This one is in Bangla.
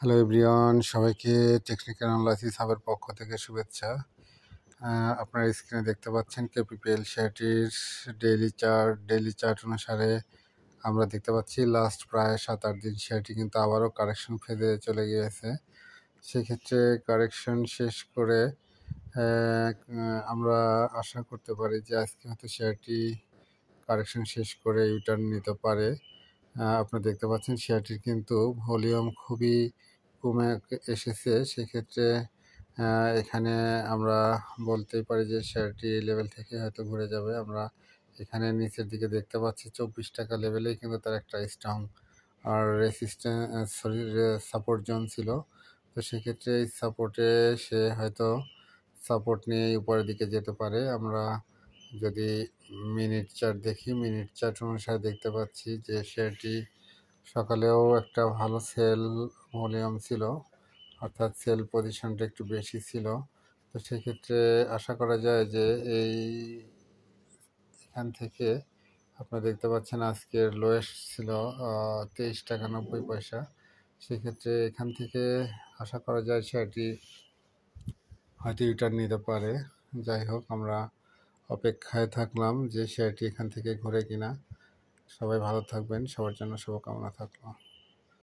হ্যালো এভরিওয়ান, সবাইকে টেকনিক্যাল অ্যানালাইসিস হাবের পক্ষ থেকে শুভেচ্ছা। আপনারা স্ক্রিনে দেখতে পাচ্ছেন কেপিপিএল শেয়ারটির ডেইলি চার্ট অনুসারে আমরা দেখতে পাচ্ছি লাস্ট প্রায় 7-8 দিন শেয়ারটি কিন্তু আবারও কারেকশন ফেজে চলে গিয়েছে। সেক্ষেত্রে কারেকশন শেষ করে আমরা আশা করতে পারি যে আজকে হয়তো শেয়ারটি কারেকশন শেষ করে ইউটার্ন নিতে পারে। আপনারা দেখতে পাচ্ছেন শেয়ারটির কিন্তু ভলিউম খুবই কমে এসেছে। সেক্ষেত্রে এখানে আমরা বলতেই পারি যে শেয়ারটি এই লেভেল থেকে হয়তো ঘুরে যাবে। আমরা এখানে নিচের দিকে দেখতে পাচ্ছি 24 টাকা লেভেলেই কিন্তু তার একটা স্ট্রং আর সাপোর্ট জোন ছিল। তো সেক্ষেত্রে এই সাপোর্টে সে হয়তো সাপোর্ট নিয়ে উপরের দিকে যেতে পারে। আমরা যদি মিনিট চার্ট দেখি, মিনিট চার্ট অনুসারে দেখতে পাচ্ছি যে শেয়ারটি সকালেও একটা ভালো সেল ভলিউম ছিল, অর্থাৎ সেল পজিশনটা একটু বেশি ছিল। তো সেক্ষেত্রে আশা করা যায় যে এখান থেকে আপনারা দেখতে পাচ্ছেন আজকের লোয়েস্ট ছিল 23 টাকা 90 পয়সা। সেক্ষেত্রে এখান থেকে আশা করা যায় শেয়ারটি হয়তো রিটার্ন নিতে পারে। যাই হোক, আমরা অপেক্ষায় থাকলাম যে শেয়ারটি এখান থেকে ঘুরে কিনা। সবাই ভালো থাকবেন, সবার জন্য শুভকামনা থাকলো।